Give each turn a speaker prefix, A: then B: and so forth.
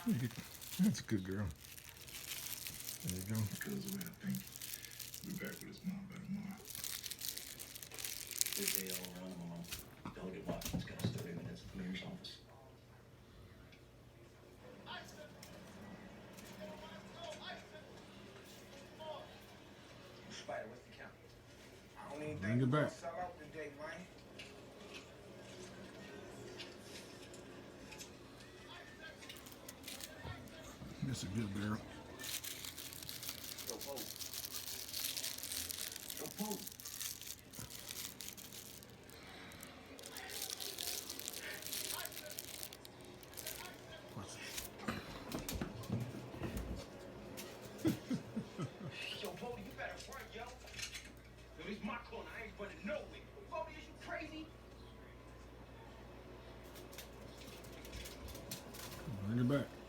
A: That's a good girl. There you go.
B: Goes away, I think. Be back with his mom by tomorrow.
C: Good day all around, Mom. Delegate Watkins got us 30 minutes at the mayor's office.
D: Spider, what's the count? I don't even
A: Bring
D: think
A: it
D: we're
A: back.
D: gonna sell out today, man.
A: That's a good girl.
D: Yo, Bo. Yo, Bo.
A: Watch
D: Yo, Bodie, you better run, yo. Yo, this is my corner. I ain't running nowhere. Bodie, is you crazy?
A: Bring it back.